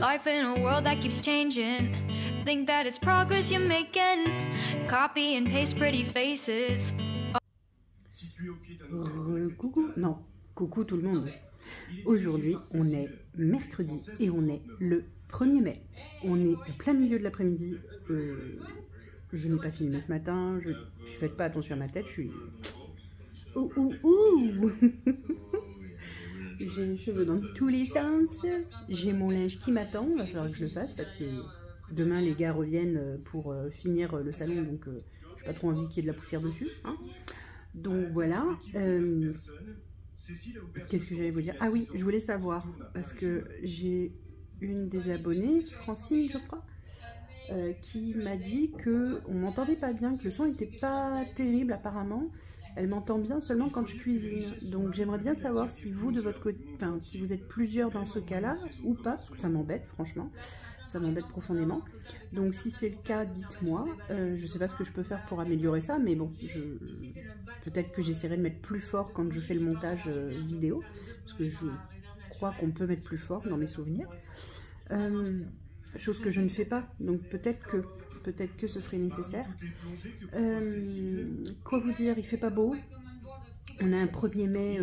Life in a world that keeps changing. Think that it's progress you're making. Copy and paste pretty faces. Coucou, non, coucou tout le monde. Aujourd'hui, on est mercredi et on est le 1er mai. On est au plein milieu de l'après-midi. Je n'ai pas filmé ce matin. Ne faites pas attention à ma tête. Je suis... Ouh J'ai les cheveux dans tous les sens. J'ai mon linge qui m'attend. Il va falloir que je le fasse parce que demain les gars reviennent pour finir le salon. Donc j'ai pas trop envie qu'il y ait de la poussière dessus. Hein. Donc voilà. Qu'est-ce que j'allais vous dire? Ah oui, je voulais savoir parce que j'ai une des abonnées, Francine je crois, qui m'a dit que on m'entendait pas bien, que le son n'était pas terrible apparemment. Elle m'entend bien seulement quand je cuisine. Donc j'aimerais bien savoir si vous de votre côté, enfin si vous êtes plusieurs dans ce cas-là ou pas, parce que ça m'embête franchement. Ça m'embête profondément. Donc si c'est le cas, dites-moi. Je sais pas ce que je peux faire pour améliorer ça, mais bon, peut-être que j'essaierai de mettre plus fort quand je fais le montage vidéo, parce que je crois qu'on peut mettre plus fort dans mes souvenirs. Chose que je ne fais pas, donc peut-être que ce serait nécessaire. Quoi vous dire, il fait pas beau. On a un 1er mai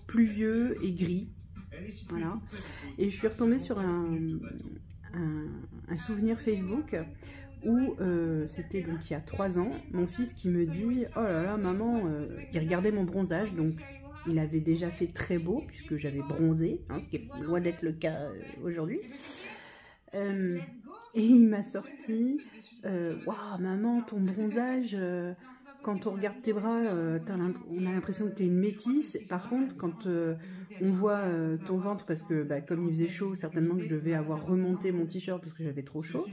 pluvieux et gris. Voilà. Et je suis retombée sur un souvenir Facebook où c'était donc il y a 3 ans, mon fils qui me dit « Oh là là maman, il regardait mon bronzage », donc il avait déjà fait très beau puisque j'avais bronzé, hein, ce qui est loin d'être le cas aujourd'hui. Et il m'a sorti « Waouh maman, ton bronzage, quand on regarde tes bras, on a l'impression que tu es une métisse. Par contre, quand on voit ton ventre, parce que bah, comme il faisait chaud, certainement que je devais avoir remonté mon t-shirt parce que j'avais trop chaud.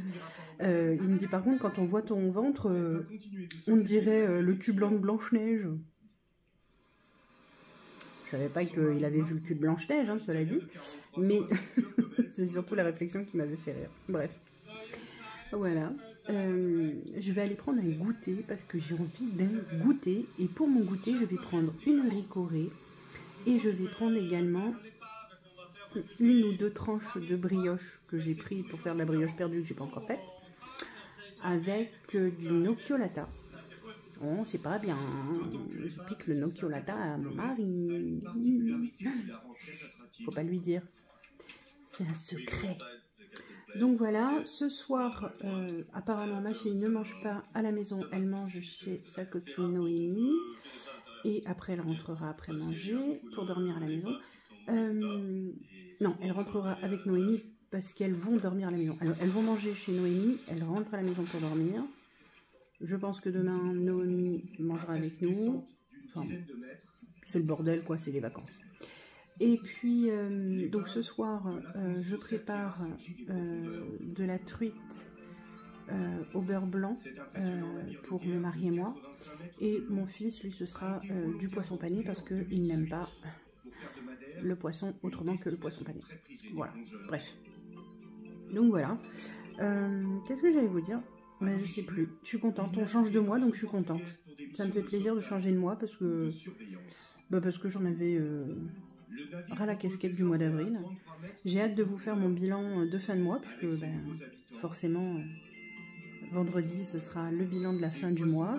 Il me dit par contre, quand on voit ton ventre, on dirait le cul blanc de Blanche-Neige. » Je savais pas qu'il avait vu le cul de Blanche-Neige, hein, cela dit. Mais c'est surtout la réflexion qui m'avait fait rire. Bref. Voilà. Je vais aller prendre un goûter parce que j'ai envie d'un goûter. Et pour mon goûter, je vais prendre une ricorée. Et je vais prendre également 1 ou 2 tranches de brioche que j'ai pris pour faire de la brioche perdue que j'ai pas encore faite. Avec du nocciolata. Oh, c'est pas bien. Je pique le nocciolata à mon mari. Faut pas lui dire. C'est un secret. Donc voilà, ce soir, apparemment ma fille ne mange pas à la maison, elle mange chez sa copine Noémie. Et après elle rentrera après manger pour dormir à la maison. Non, elle rentrera avec Noémie parce qu'elles vont dormir à la maison. Alors, elles vont manger chez Noémie, elles rentrent à la maison pour dormir. Je pense que demain, Noémie mangera avec nous. Enfin, c'est le bordel, quoi, c'est les vacances. Et puis, donc ce soir, je prépare de la truite au beurre blanc pour mon mari et moi. Et mon fils, lui, ce sera du poisson pané parce qu'il n'aime pas le poisson autrement que le poisson pané. Voilà, bref. Donc voilà. Qu'est-ce que j'allais vous dire? Mais je sais plus. Je suis contente. On change de mois, donc je suis contente. Ça me fait plaisir de changer de mois parce que j'en avais ras la casquette du mois d'avril. J'ai hâte de vous faire mon bilan de fin de mois puisque forcément vendredi ce sera le bilan de la fin du mois.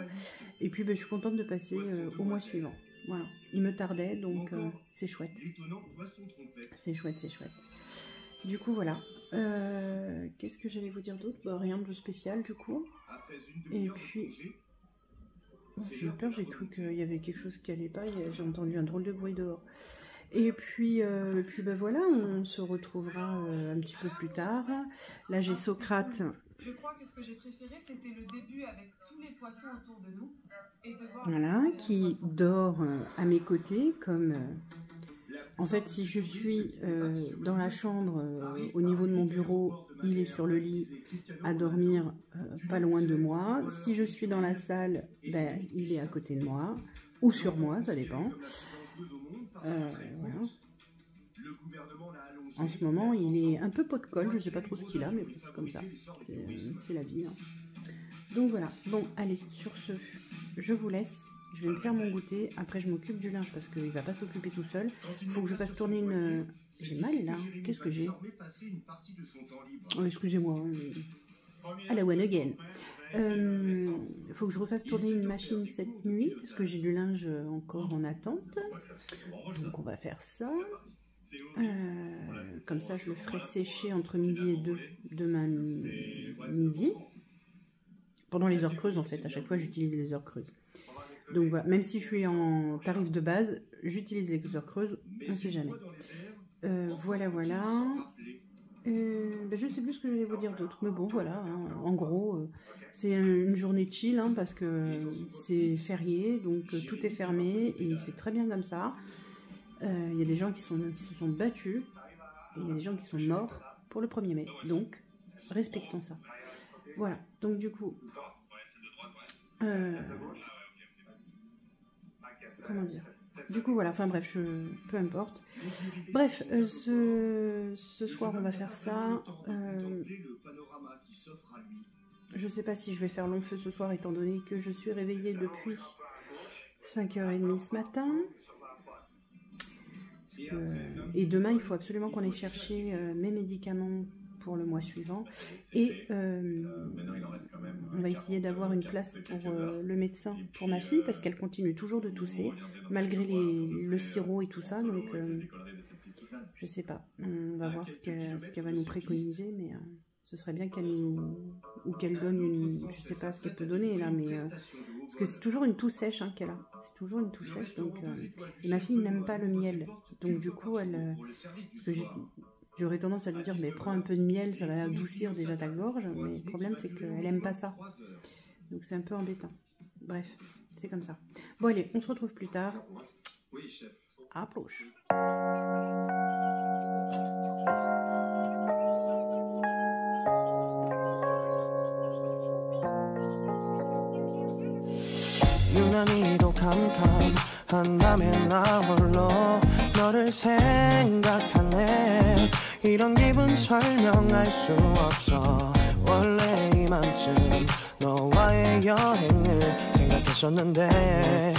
Et puis je suis contente de passer au mois suivant. Voilà. Il me tardait donc c'est chouette. C'est chouette, c'est chouette. Du coup voilà. Qu'est-ce que j'allais vous dire d'autre? Rien de spécial du coup. Et puis j'ai eu peur, j'ai cru qu'il y avait quelque chose qui allait pas. J'ai entendu un drôle de bruit dehors. Et puis voilà, on se retrouvera un petit peu plus tard. Là j'ai Socrate. Je crois que ce que j'ai préféré, c'était le début avec tous les poissons autour de nous. Et de voir voilà, qui dort à mes côtés comme... En fait, si je suis dans la chambre, au niveau de mon bureau, il est sur le lit à dormir pas loin de moi. Si je suis dans la salle, il est à côté de moi, ou sur moi, ça dépend. Voilà. En ce moment, il est un peu pot de colle, je ne sais pas trop ce qu'il a, mais comme ça, c'est la vie. Hein. Donc voilà, bon, allez, sur ce, je vous laisse. Je vais me faire mon goûter, après je m'occupe du linge parce qu'il ne va pas s'occuper tout seul. Il faut que je fasse tourner J'ai mal là. Qu'est-ce que j'ai? Oh, excusez-moi. À la one again. Il faut que je refasse tourner une machine cette nuit parce que j'ai du linge encore en attente. Donc on va faire ça. Comme ça je le ferai sécher entre midi et 2 demain midi. Pendant les heures creuses en fait. À chaque fois j'utilise les heures creuses. Donc voilà. Même si je suis en tarif de base, j'utilise les heures creuses. On ne sait jamais. Voilà. Je ne sais plus ce que je vais vous dire d'autre, mais bon voilà, hein, en gros c'est une journée chill hein, parce que c'est férié, donc tout est fermé et c'est très bien comme ça. Il y a des gens qui se sont battus et il y a des gens qui sont morts pour le 1er mai, donc respectons ça. Voilà, donc du coup comment dire, du coup voilà, enfin bref, peu importe. Bref, ce soir on va faire ça. Je sais pas si je vais faire long feu ce soir étant donné que je suis réveillée depuis 5h30 ce matin. Et demain il faut absolument qu'on aille chercher mes médicaments pour le mois suivant. Et on va essayer d'avoir une place pour le médecin pour ma fille parce qu'elle continue toujours de tousser malgré le sirop et tout ça. Donc je sais pas, on va voir ce qu'elle va nous préconiser, mais ce serait bien qu'elle nous... ou qu'elle donne une... je sais pas ce qu'elle peut donner là, mais... parce que c'est toujours une toux sèche hein, qu'elle a. C'est toujours une toux sèche, donc... Et ma fille n'aime pas le miel. Donc du coup, elle... parce que j'aurais tendance à lui dire, mais prends un peu de miel, ça va adoucir déjà ta gorge. Mais le problème, c'est qu'elle aime pas ça. Donc c'est un peu embêtant. Bref, c'est comme ça. Bon allez, on se retrouve plus tard. À plus. 유난히도 캄캄한 밤에 나 홀로 너를 생각하네. 이런 기분 설명할 수 없어. 원래 이맘쯤 너와의 여행을 생각했었는데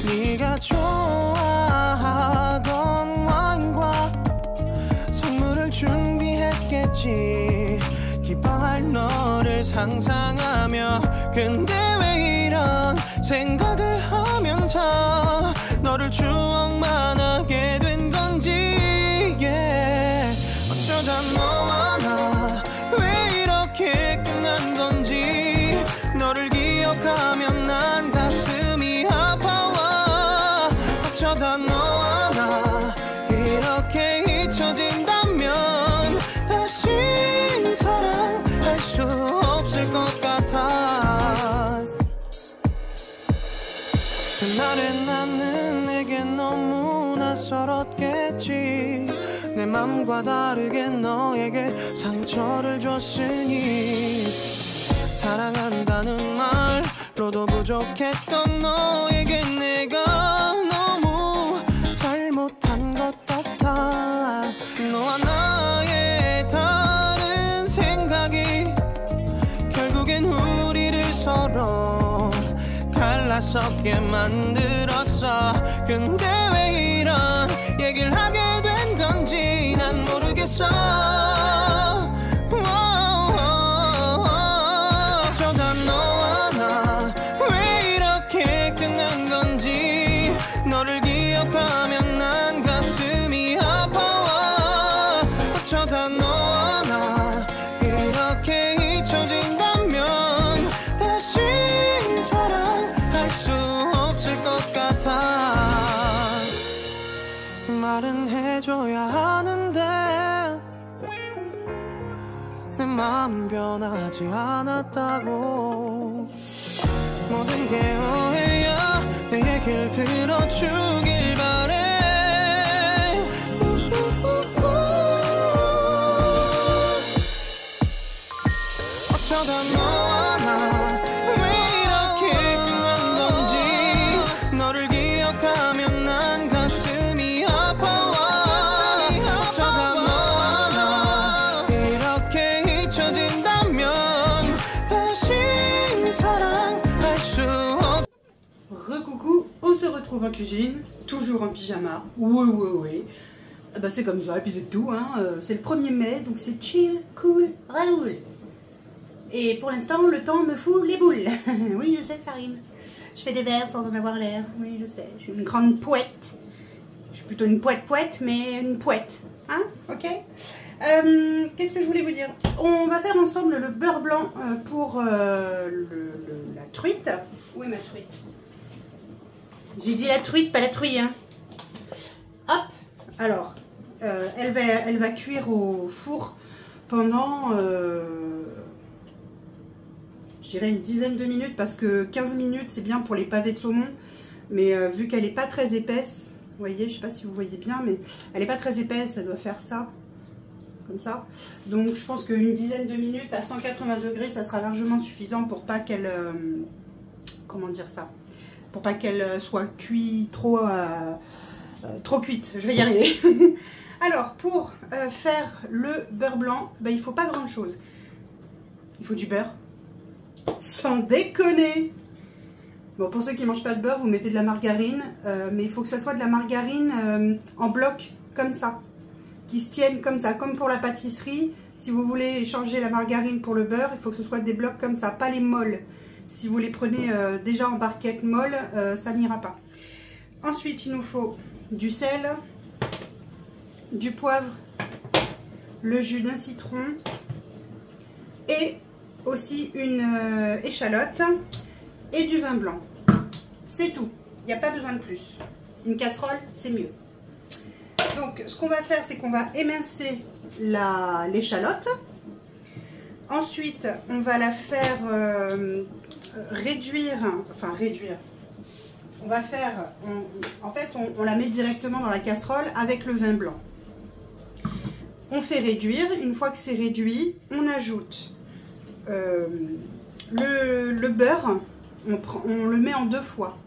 네가 좋아하던 와인과 선물을 준비했겠지. 기뻐할 너를 상상하며 근데 왜 이런 생각을 하면서 너를 추억만 하게 된 건지 어쩌다 너와 나 왜 이렇게 끝난 건지 너를 기억하면 난 가슴이 아파와 어쩌다 너와 나 이렇게 잊혀진다면 다시 사랑할 수 없을 것 같아. 그날의 나는 내게 너무 낯설었겠지. 내 맘과 다르게 너에게 상처를 줬으니 사랑한다는 말로도 부족했던 너에게 내가 너무 잘못한 것 같아. 너와 나의 다른 생각이 결국엔 우리를 서로 갈라서게 만들었어. 근데 왜 이런 얘기를 하게 된 건지 난 모르겠어. 어쩌다 너와 나 왜 이렇게 끝난 건지 너를 기억하면 난 가슴이 아파와 어쩌다 너와 나 이렇게 잊혀진다면 다시 사랑할 수 없을 것 같아. 말은 해줘야 하는데 내 마음 변하지 않았다고. 모든 게 오해야. 내 얘기를 들어주길 바래. 어쩌다 너와 나 왜 이렇게 끝난 건지 너를 기억하면 난 가슴이 아파와 어쩌다 너와 나 이렇게 잊혀진다면 다시 사랑할 수 없. Recoucou, on se retrouve en cuisine. toujours en pyjama. Oui, oui, oui. Bah, c'est comme ça, et puis c'est tout. Hein. C'est le 1er mai, donc c'est chill, cool, Raoul. Et pour l'instant, le temps me fout les boules. Oui, je sais que ça rime. Je fais des vers sans en avoir l'air. Oui, je sais. Je suis une grande poète. Je suis plutôt une poète, mais une poète. Hein? Ok. Qu'est-ce que je voulais vous dire? On va faire ensemble le beurre blanc pour la truite. Où est ma truite? J'ai dit la truite, pas la truie. Hein. Hop. Alors, elle va cuire au four pendant, je dirais une dizaine de minutes, parce que 15 minutes c'est bien pour les pavés de saumon, mais vu qu'elle n'est pas très épaisse, vous voyez, je ne sais pas si vous voyez bien, mais elle n'est pas très épaisse, elle doit faire ça, comme ça. Donc je pense qu'une dizaine de minutes à 180 degrés, ça sera largement suffisant pour pas qu'elle, comment dire ça, pour pas qu'elle soit cuite trop cuite, je vais y arriver. Alors, pour faire le beurre blanc, ben, il faut pas grand chose. Il faut du beurre. Sans déconner. Bon, pour ceux qui ne mangent pas de beurre, vous mettez de la margarine. Mais il faut que ce soit de la margarine en bloc, comme ça. Qui se tienne comme ça, comme pour la pâtisserie. Si vous voulez changer la margarine pour le beurre, il faut que ce soit des blocs comme ça, pas les molles. Si vous les prenez déjà en barquette molle, ça n'ira pas. Ensuite, il nous faut du sel, du poivre, le jus d'un citron et aussi une échalote et du vin blanc. C'est tout, il n'y a pas besoin de plus. Une casserole, c'est mieux. Donc, ce qu'on va faire, c'est qu'on va émincer l'échalote. Ensuite, on va la faire réduire. On va faire, en fait, on la met directement dans la casserole avec le vin blanc. On fait réduire. Une fois que c'est réduit, on ajoute le beurre. On le met en 2 fois.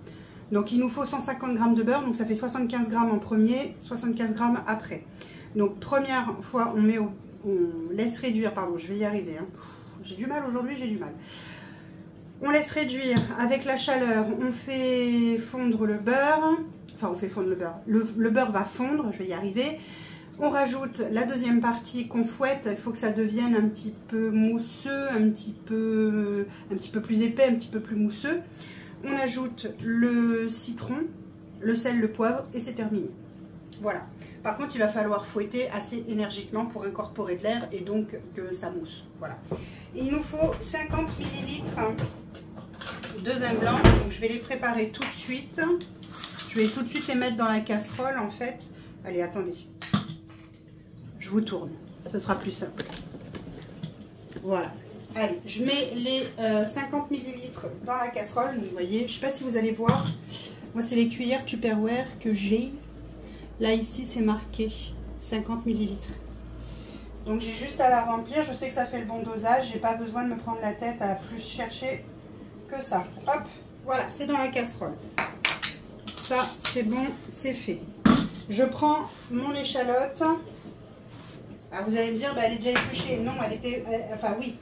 Donc, il nous faut 150 g de beurre. Donc, ça fait 75 g en premier, 75 g après. Donc, première fois, on laisse réduire. Pardon, je vais y arriver. Hein. J'ai du mal aujourd'hui, j'ai du mal. On laisse réduire avec la chaleur, on fait fondre le beurre, enfin on fait fondre le beurre, le beurre va fondre, je vais y arriver. On rajoute la deuxième partie qu'on fouette, il faut que ça devienne un petit peu mousseux, un petit peu plus épais, un petit peu plus mousseux. On ajoute le citron, le sel, le poivre et c'est terminé. Voilà. Par contre, il va falloir fouetter assez énergiquement pour incorporer de l'air et donc que ça mousse. Voilà. Et il nous faut 50 ml de vin blanc. Donc, je vais les préparer tout de suite. Je vais tout de suite les mettre dans la casserole en fait. Allez, attendez. Je vous tourne. Ce sera plus simple. Voilà. Allez, je mets les 50 ml dans la casserole. Vous voyez, je ne sais pas si vous allez voir. Moi, c'est les cuillères Tupperware que j'ai. Là, ici, c'est marqué 50 ml. Donc, j'ai juste à la remplir. Je sais que ça fait le bon dosage. J'ai pas besoin de me prendre la tête à plus chercher que ça. Hop, voilà, c'est dans la casserole. Ça, c'est bon, c'est fait. Je prends mon échalote. Alors, vous allez me dire, bah, elle est déjà épluchée. Non, elle était... enfin, oui.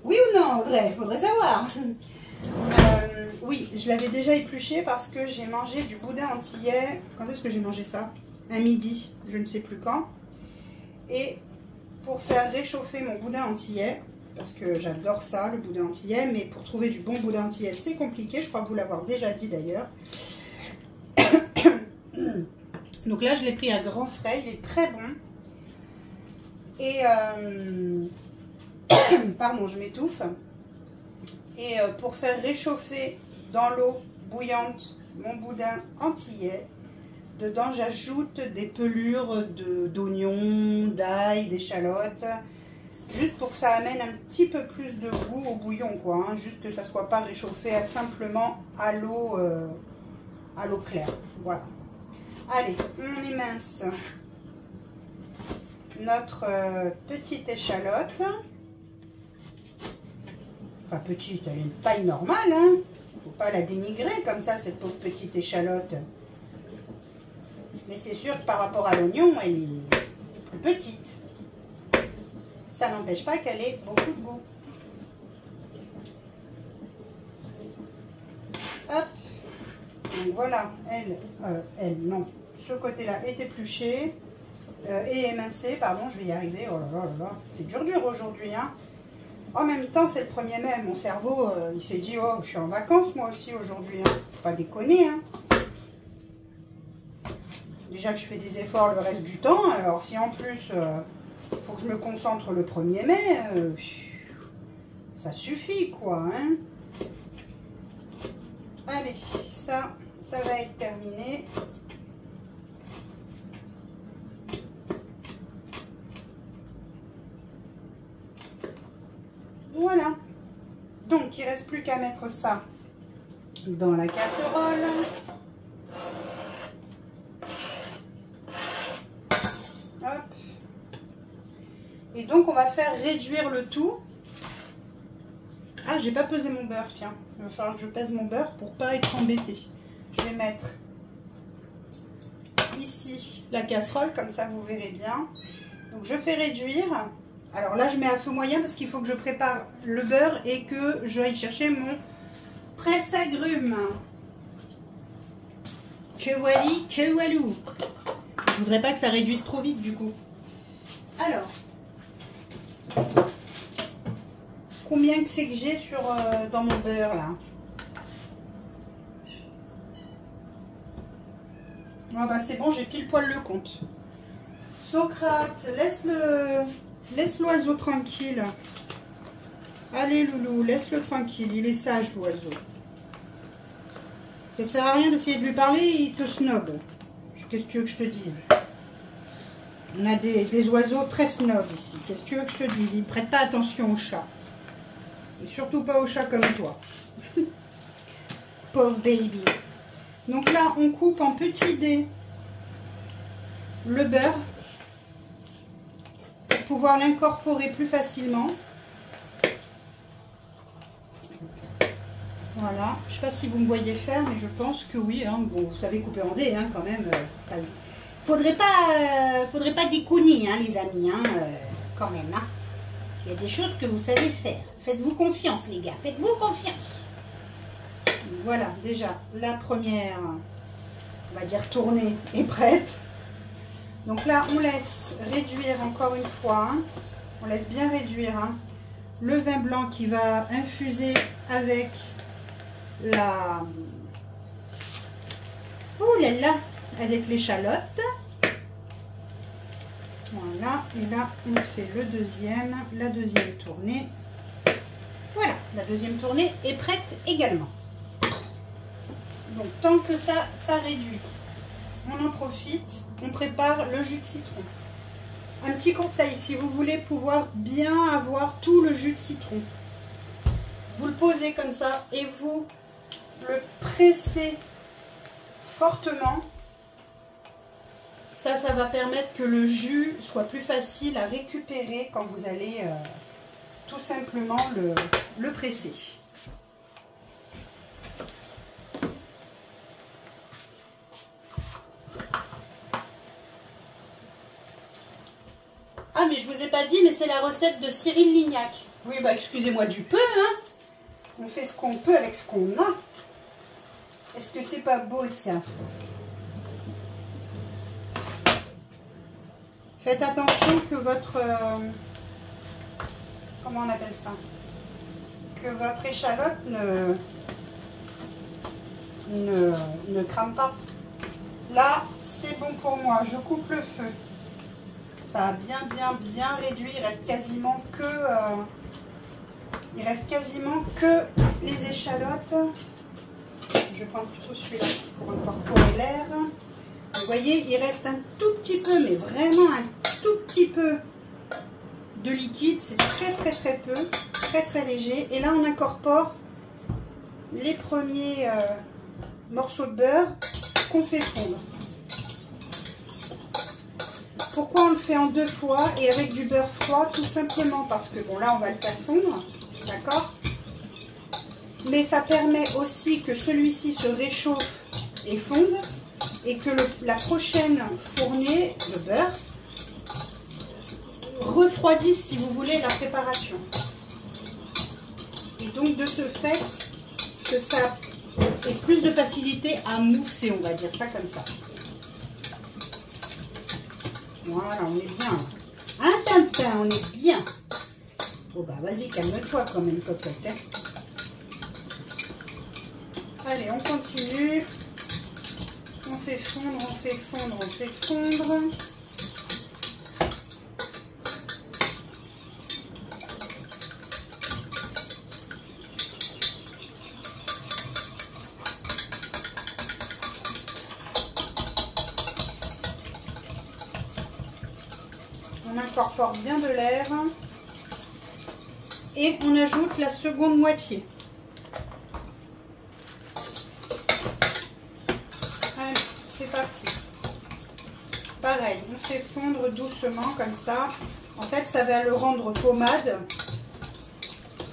Oui ou non, Audrey? Faudrait savoir. Oui, je l'avais déjà épluché parce que j'ai mangé du boudin antillais. Quand est-ce que j'ai mangé ça? À midi, je ne sais plus quand. Et pour faire réchauffer mon boudin antillais, parce que j'adore ça, le boudin antillais, mais pour trouver du bon boudin antillais, c'est compliqué. Je crois vous l'avoir déjà dit d'ailleurs. Donc là, je l'ai pris à grands frais. Il est très bon. Et... pardon, je m'étouffe. Et pour faire réchauffer dans l'eau bouillante mon boudin antillais, dedans j'ajoute des pelures d'oignons, d'ail, d'échalotes, juste pour que ça amène un petit peu plus de goût au bouillon, quoi, hein, juste que ça soit pas réchauffé simplement à l'eau claire. Voilà. Allez, on émince notre petite échalote. Enfin, petite, elle a une taille normale, hein. Faut pas la dénigrer comme ça, cette pauvre petite échalote. Mais c'est sûr que par rapport à l'oignon, elle est plus petite. Ça n'empêche pas qu'elle ait beaucoup de goût. Hop, on Donc voilà, non, ce côté-là est épluché et émincé, pardon, je vais y arriver. Oh là là là là, c'est dur aujourd'hui, hein. En même temps, c'est le 1er mai, mon cerveau, il s'est dit, oh, je suis en vacances moi aussi aujourd'hui, hein. Faut pas déconner, hein. Déjà que je fais des efforts le reste du temps, alors si en plus, faut que je me concentre le 1er mai, ça suffit, quoi, hein. Allez, ça va être terminé. Voilà. Donc, il ne reste plus qu'à mettre ça dans la casserole. Hop. Et donc, on va faire réduire le tout. Ah, j'ai pas pesé mon beurre, tiens. Il va falloir que je pèse mon beurre pour pas être embêtée. Je vais mettre ici la casserole, comme ça vous verrez bien. Donc, je fais réduire. Alors là, je mets à feu moyen parce qu'il faut que je prépare le beurre et que j'aille chercher mon presse-agrumes. Que voili, que voilou. Je voudrais pas que ça réduise trop vite du coup. Alors, combien que c'est que j'ai dans mon beurre là? Bon bah c'est bon, j'ai pile poil le compte. Socrate, laisse l'oiseau tranquille. Allez loulou, laisse-le tranquille, il est sage l'oiseau. Ça sert à rien d'essayer de lui parler, il te snob. Qu'est-ce que tu veux que je te dise? On a des oiseaux très snobs ici. Qu'est-ce que tu veux que je te dise? Ils ne prêtent pas attention aux chats. Et surtout pas aux chats comme toi. Pauvre baby. Donc là, on coupe en petits dés le beurre pour pouvoir l'incorporer plus facilement. Voilà. Je ne sais pas si vous me voyez faire, mais je pense que oui. Hein. Bon, vous savez couper en dés, hein, quand même. Faudrait pas déconner, hein, les amis, hein, quand même. Hein. Il y a des choses que vous savez faire. Faites-vous confiance, les gars. Faites-vous confiance. Voilà, déjà, la première, on va dire, tournée est prête. Donc là, on laisse réduire encore une fois. Hein. On laisse bien réduire hein, le vin blanc qui va infuser avec la... Oh là là, avec l'échalote. Voilà, et là, on fait la deuxième tournée. Voilà, la deuxième tournée est prête également. Donc, tant que ça réduit, on en profite, on prépare le jus de citron. Un petit conseil, si vous voulez pouvoir bien avoir tout le jus de citron, vous le posez comme ça et vous le pressez fortement. Ça va permettre que le jus soit plus facile à récupérer quand vous allez tout simplement le presser. Ah, mais je vous ai pas dit, mais c'est la recette de Cyril Lignac. Oui, bah excusez-moi du peu, hein. On fait ce qu'on peut avec ce qu'on a. Est-ce que c'est pas beau, ça? Faites attention que votre... comment on appelle ça? Que votre échalote ne crame pas. Là, c'est bon pour moi. Je coupe le feu. Ça a bien réduit. Il reste quasiment que les échalotes. Je vais prendre plutôt celui-là pour incorporer l'air. Vous voyez, il reste un tout petit peu, mais vraiment un tout petit peu de liquide. C'est très peu, très léger. Et là, on incorpore les premiers morceaux de beurre qu'on fait fondre. Pourquoi on le fait en 2 fois et avec du beurre froid? Tout simplement parce que, bon, là, on va le faire fondre, d'accord? Mais ça permet aussi que celui-ci se réchauffe et fonde et que la prochaine fournée de beurre refroidisse, si vous voulez, la préparation. Et donc, de ce fait, que ça et plus de facilité à mousser, on va dire ça comme ça. Voilà, on est bien. Un Tintin, on est bien. Bon bah vas-y, calme-toi quand même, cocotte. Hein. Allez, on continue. On fait fondre, on fait fondre, on fait fondre. On incorpore bien de l'air. Et on ajoute la seconde moitié. Allez, c'est parti. Pareil, on fait fondre doucement comme ça. En fait, ça va le rendre pommade.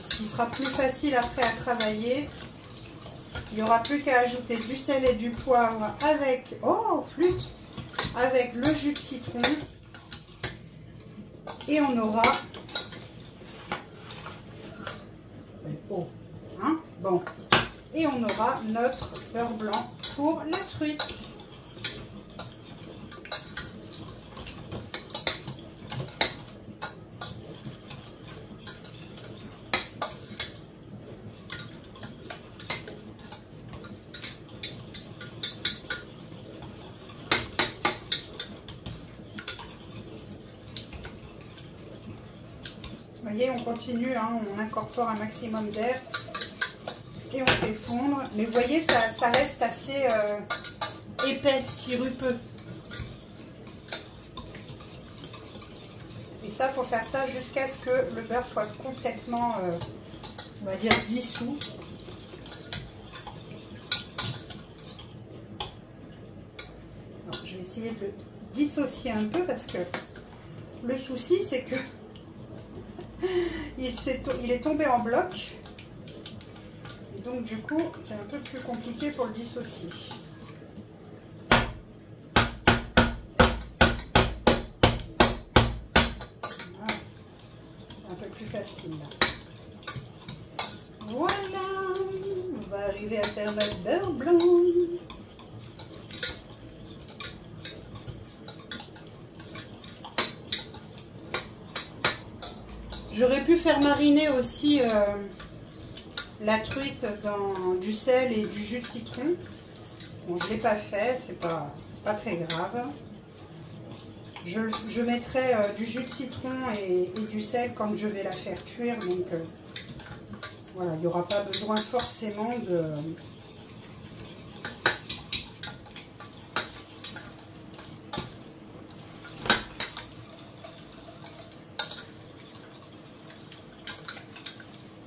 Ce qui sera plus facile après à travailler. Il n'y aura plus qu'à ajouter du sel et du poivre avec... Oh, flûte! Avec le jus de citron. Et on aura... Oh, hein, bon. Et on aura notre beurre blanc pour la truite. Vous voyez, on continue, hein, on incorpore un maximum d'air et on fait fondre. Mais vous voyez, ça reste assez épais, sirupeux. Et ça, il faut faire ça jusqu'à ce que le beurre soit complètement, on va dire, dissous. Alors, je vais essayer de le dissocier un peu parce que le souci, c'est que il est tombé en bloc. Et donc du coup, c'est un peu plus compliqué pour le dissocier. Voilà. C'est un peu plus facile là. Voilà. On va arriver à faire notre beurre blanc. J'aurais pu faire mariner aussi la truite dans du sel et du jus de citron. Bon, je ne l'ai pas fait, c'est pas très grave. Je mettrai du jus de citron et du sel quand je vais la faire cuire. Donc voilà, il n'y aura pas besoin forcément de...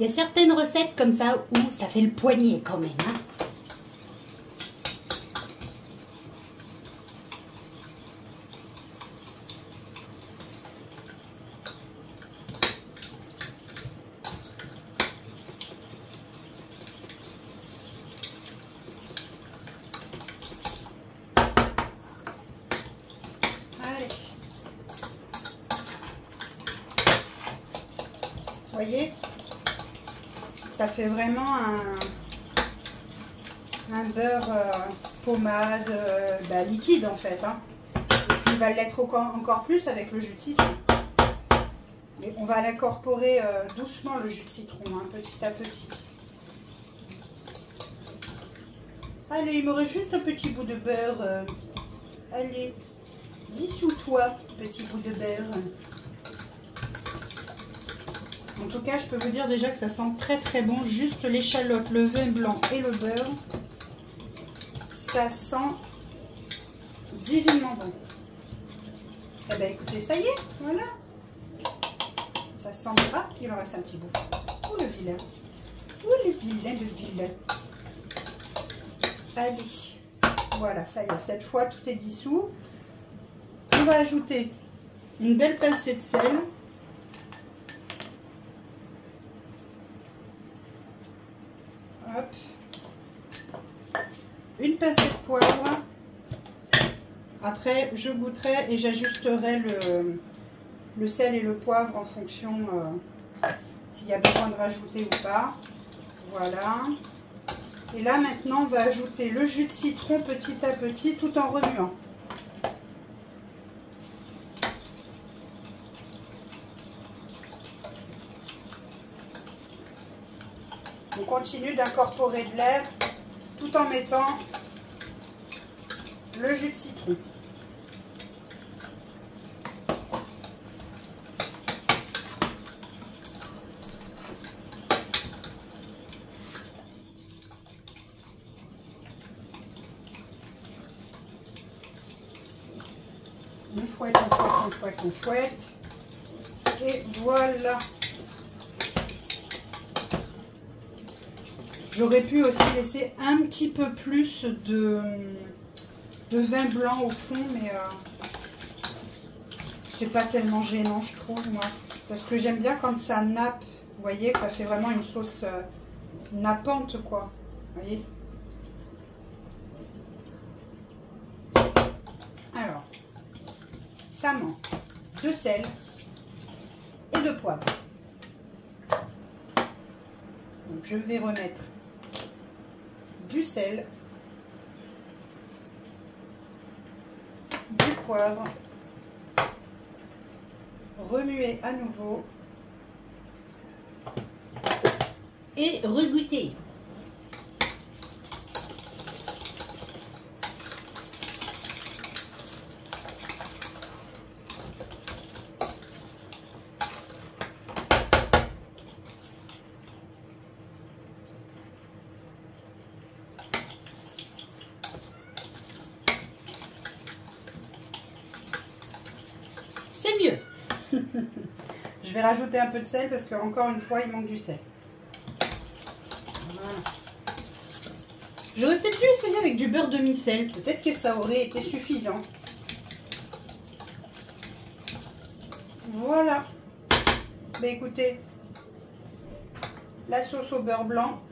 Il y a certaines recettes comme ça où ça fait le poignet quand même. Hein. Allez. Vous voyez ? Ça fait vraiment un beurre pommade liquide en fait. Hein. Et puis il va l'être encore plus avec le jus de citron. Mais on va l'incorporer doucement le jus de citron, hein, petit à petit. Allez, il me reste juste un petit bout de beurre. Allez, dissous-toi, petit bout de beurre. En tout cas, je peux vous dire déjà que ça sent très très bon. Juste l'échalote, le vin blanc et le beurre. Ça sent divinement bon. Eh bien écoutez, ça y est, voilà. Ça sent... Ah, il en reste un petit bout. Oh le vilain. Oh le vilain, le vilain. Allez. Voilà, ça y est. Cette fois, tout est dissous. On va ajouter une belle pincée de sel. Hop. Une pincée de poivre. Après, je goûterai et j'ajusterai le sel et le poivre en fonction s'il y a besoin de rajouter ou pas. Voilà. Et là maintenant on va ajouter le jus de citron petit à petit tout en remuant. On continue d'incorporer de l'air tout en mettant le jus de citron. On fouette, on fouette, on fouette, on fouette. Et voilà. J'aurais pu aussi laisser un petit peu plus de vin blanc au fond, mais c'est pas tellement gênant, je trouve, moi. Parce que j'aime bien quand ça nappe. Vous voyez, ça fait vraiment une sauce nappante, quoi. Vous voyez? Alors, ça manque de sel et de poivre. Donc, je vais remettre du sel, du poivre, remuer à nouveau Et regoûter. C'est mieux. Je vais rajouter un peu de sel parce que encore une fois il manque du sel. Voilà. J'aurais peut-être dû essayer avec du beurre demi-sel, peut-être que ça aurait été suffisant. Voilà. Bah écoutez, la sauce au beurre blanc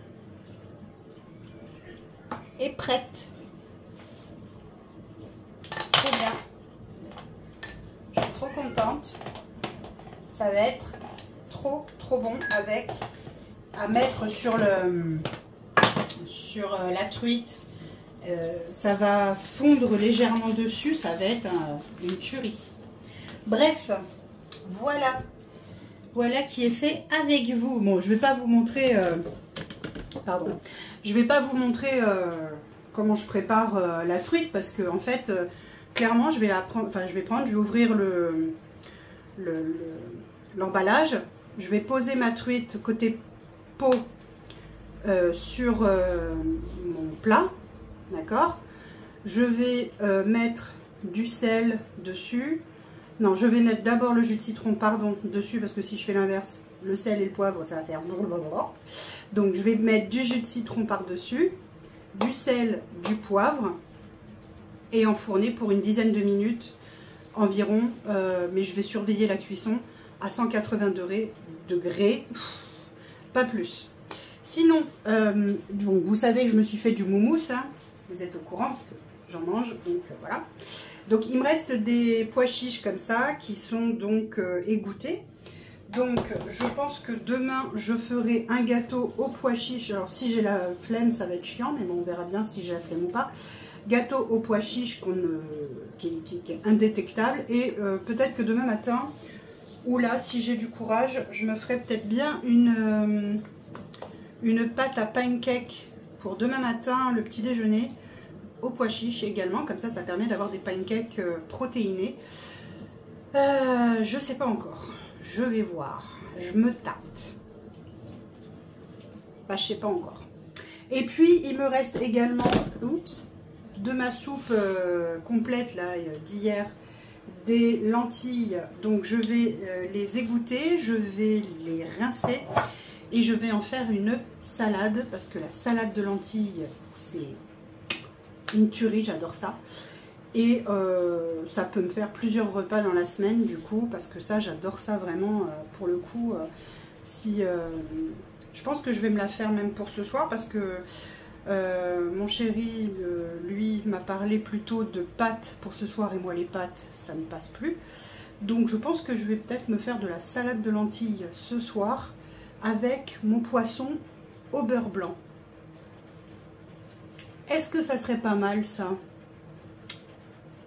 est prête. Très bien. Je suis trop contente. Ça va être trop bon avec à mettre sur la truite. Ça va fondre légèrement dessus, ça va être une tuerie. Bref, voilà qui est fait avec vous. Bon, je vais pas vous montrer je vais pas vous montrer comment je prépare la truite parce que en fait clairement je vais ouvrir l'emballage, je vais poser ma truite côté peau sur mon plat, d'accord. Je vais mettre du sel dessus. Non, je vais mettre d'abord le jus de citron, pardon, dessus, parce que si je fais l'inverse, le sel et le poivre, ça va faire blablabla. Donc je vais mettre du jus de citron par-dessus, du sel, du poivre, et enfourner pour une dizaine de minutes environ, mais je vais surveiller la cuisson à 180 degrés, pas plus. Sinon, donc vous savez que je me suis fait du moumousse, hein, vous êtes au courant parce que j'en mange, donc voilà. Donc il me reste des pois chiches comme ça qui sont donc égouttés. Donc je pense que demain je ferai un gâteau aux pois chiches. Alors si j'ai la flemme ça va être chiant, mais bon on verra bien si j'ai la flemme ou pas. Gâteau aux pois chiches qui est indétectable. Et peut-être que demain matin, ou là si j'ai du courage, je me ferai peut-être bien une pâte à pancake pour demain matin, le petit déjeuner. Aux pois chiches également, comme ça permet d'avoir des pancakes protéinés. Je sais pas encore, je vais voir, je me tâte. Bah je sais pas encore. Et puis il me reste également, oups, de ma soupe complète là d'hier, des lentilles. Donc je vais les égoutter, je vais les rincer et je vais en faire une salade parce que la salade de lentilles c'est une tuerie, j'adore ça. Et ça peut me faire plusieurs repas dans la semaine du coup, parce que ça j'adore ça vraiment. Pour le coup, je pense que je vais me la faire même pour ce soir, parce que mon chéri lui m'a parlé plutôt de pâtes pour ce soir, et moi les pâtes ça ne passe plus. Donc je pense que je vais peut-être me faire de la salade de lentilles ce soir avec mon poisson au beurre blanc. Est-ce que ça serait pas mal ça?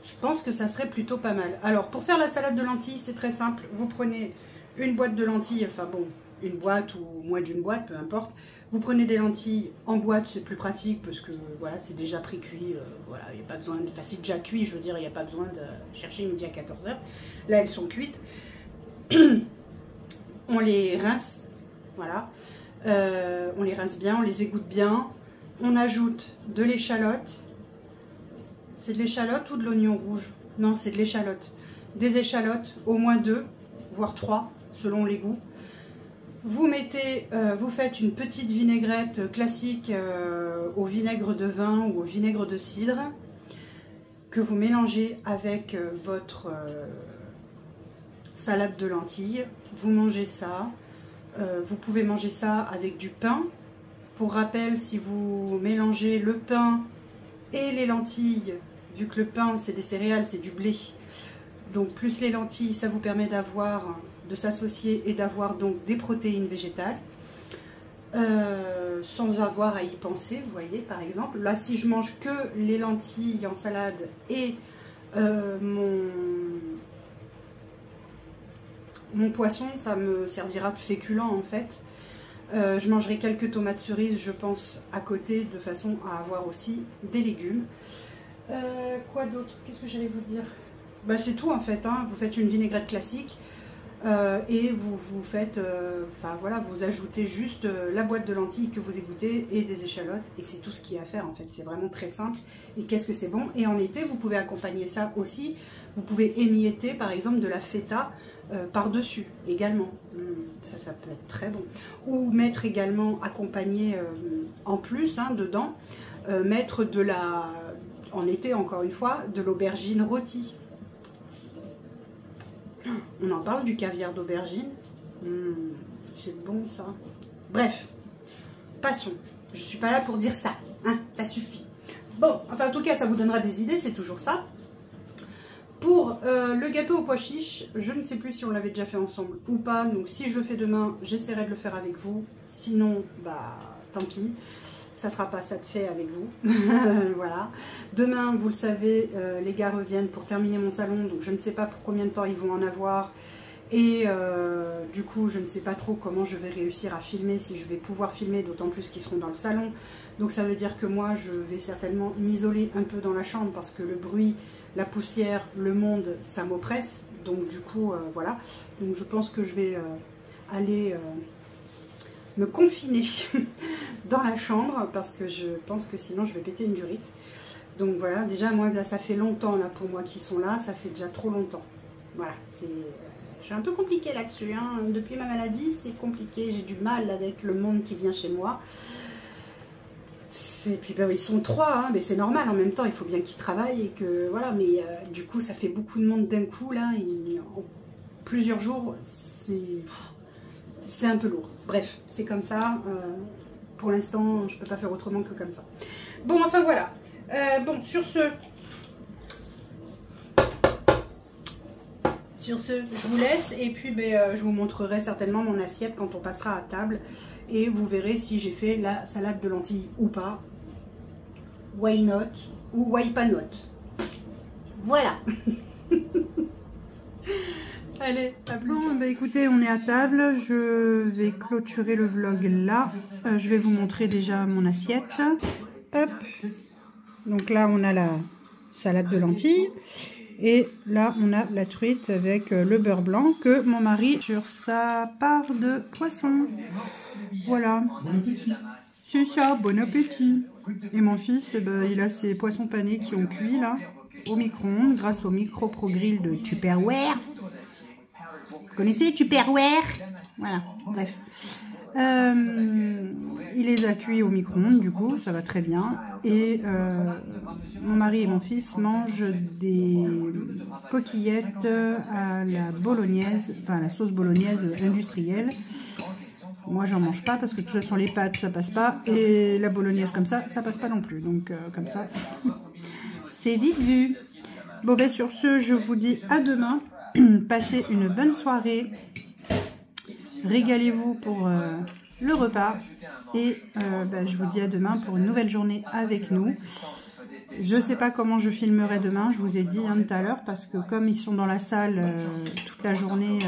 Je pense que ça serait plutôt pas mal. Alors pour faire la salade de lentilles, c'est très simple. Vous prenez une boîte de lentilles, enfin bon, une boîte ou moins d'une boîte, peu importe. Vous prenez des lentilles en boîte, c'est plus pratique parce que voilà, c'est déjà pré-cuit. Voilà, il n'y a pas besoin de. Enfin, c'est déjà cuit, je veux dire, il n'y a pas besoin de chercher midi à 14h. Là, elles sont cuites. On les rince, voilà. On les rince bien, on les égoutte bien. On ajoute de l'échalote. C'est de l'échalote ou de l'oignon rouge? Non, c'est de l'échalote. Des échalotes, au moins 2, voire 3, selon les goûts. Vous mettez, vous faites une petite vinaigrette classique au vinaigre de vin ou au vinaigre de cidre que vous mélangez avec votre salade de lentilles. Vous mangez ça. Vous pouvez manger ça avec du pain. Pour rappel, si vous mélangez le pain et les lentilles, vu que le pain c'est des céréales, c'est du blé, donc plus les lentilles, ça vous permet de s'associer et d'avoir donc des protéines végétales sans avoir à y penser, vous voyez, par exemple. Là, si je mange que les lentilles en salade et mon poisson, ça me servira de féculent en fait. Je mangerai quelques tomates cerises, je pense, à côté, de façon à avoir aussi des légumes. Quoi d'autre? Qu'est-ce que j'allais vous dire? Bah, c'est tout en fait, hein. Vous faites une vinaigrette classique et vous faites, enfin voilà, vous ajoutez juste la boîte de lentilles que vous égouttez et des échalotes, et c'est tout ce qu'il y a à faire en fait. C'est vraiment très simple, et qu'est-ce que c'est bon. Et en été, vous pouvez accompagner ça aussi. Vous pouvez émietter par exemple de la feta par-dessus également. Ça peut être très bon. Ou mettre également, accompagner en plus dedans, mettre de la, en été encore une fois, de l'aubergine rôtie. On en parle du caviar d'aubergine. C'est bon ça. Bref, passons. Je suis pas là pour dire ça, hein, ça suffit. Bon, enfin en tout cas ça vous donnera des idées, c'est toujours ça. Pour le gâteau aux pois chiches, je ne sais plus si on l'avait déjà fait ensemble ou pas. Donc si je le fais demain, j'essaierai de le faire avec vous. Sinon, bah tant pis. Ça sera pas ça de fait avec vous. Voilà. Demain, vous le savez, les gars reviennent pour terminer mon salon. Donc je ne sais pas pour combien de temps ils vont en avoir. Et du coup, je ne sais pas trop comment je vais réussir à filmer, si je vais pouvoir filmer, d'autant plus qu'ils seront dans le salon. Donc ça veut dire que moi, je vais certainement m'isoler un peu dans la chambre parce que le bruit, la poussière, le monde, ça m'oppresse. Donc du coup, voilà. Donc je pense que je vais aller me confiner dans la chambre parce que je pense que sinon je vais péter une durite. Donc voilà, déjà moi là ça fait longtemps là pour moi qui sont là, ça fait déjà trop longtemps. Voilà, je suis un peu compliquée là-dessus, hein. Depuis ma maladie c'est compliqué, j'ai du mal avec le monde qui vient chez moi. Et puis ils sont 3, hein, mais c'est normal, en même temps il faut bien qu'ils travaillent et que voilà, mais du coup ça fait beaucoup de monde d'un coup là, et en plusieurs jours c'est un peu lourd. Bref, c'est comme ça, pour l'instant je peux pas faire autrement que comme ça. Bon, enfin voilà, bon sur ce je vous laisse et puis je vous montrerai certainement mon assiette quand on passera à table et vous verrez si j'ai fait la salade de lentilles ou pas. Why not ou why pas not. Voilà. Allez, à plus. Bon, bah écoutez, on est à table. Je vais clôturer le vlog là. Je vais vous montrer déjà mon assiette. Hop. Donc là, on a la salade de lentilles. Et là, on a la truite avec le beurre blanc que mon mari sur sa part de poisson. Voilà. C'est ça, bon appétit. Et mon fils, il a ses poissons panés qui ont cuit là, au micro-ondes, grâce au micro pro grill de Tupperware. Vous connaissez Tupperware? Voilà, bref. Il les a cuits au micro-ondes, du coup, ça va très bien. Et mon mari et mon fils mangent des coquillettes à la bolognaise, enfin à la sauce bolognaise industrielle. Moi, j'en mange pas parce que de toute façon, les pâtes, ça passe pas. Et la bolognaise comme ça passe pas non plus. Donc, comme ça, c'est vite vu. Bon, ben sur ce, je vous dis à demain. Passez une bonne soirée. Régalez-vous pour le repas. Et je vous dis à demain pour une nouvelle journée avec nous. Je ne sais pas comment je filmerai demain, je vous ai dit tout à l'heure, parce que comme ils sont dans la salle toute la journée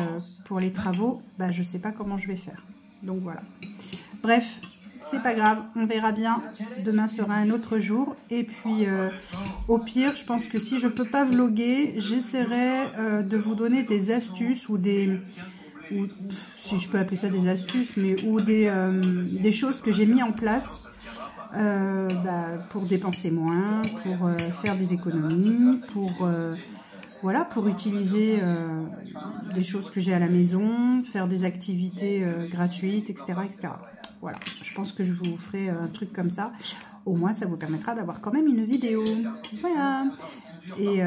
pour les travaux, je ne sais pas comment je vais faire. Donc voilà. Bref, c'est pas grave, on verra bien. Demain sera un autre jour. Et puis, au pire, je pense que si je ne peux pas vlogger, j'essaierai de vous donner des astuces ou des... si je peux appeler ça des astuces, mais ou des choses que j'ai mis en place pour dépenser moins, pour faire des économies, pour utiliser des choses que j'ai à la maison, faire des activités gratuites, etc., etc. Voilà, je pense que je vous ferai un truc comme ça. Au moins, ça vous permettra d'avoir quand même une vidéo. Voilà. Et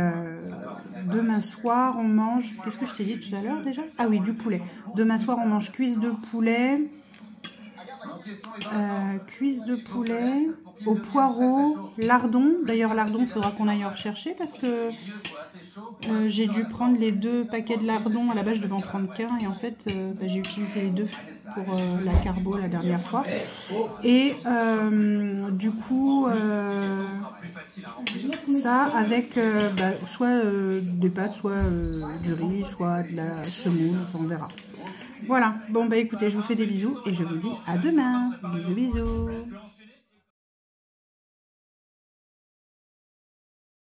demain soir, on mange... Qu'est-ce que je t'ai dit tout à l'heure déjà? Ah oui, du poulet. Demain soir, on mange cuisse de poulet. Cuisse de poulet au poireau, lardon. D'ailleurs, lardon, il faudra qu'on aille en rechercher parce que j'ai dû prendre les 2 paquets de lardon. À la base, je devais en prendre qu'un et en fait, j'ai utilisé les 2 pour la carbo la dernière fois. Et du coup, ça avec soit des pâtes, soit du riz, soit de la semoule, enfin, on verra. Voilà, bon écoutez, je vous fais des bisous et je vous dis à demain. Bisous bisous.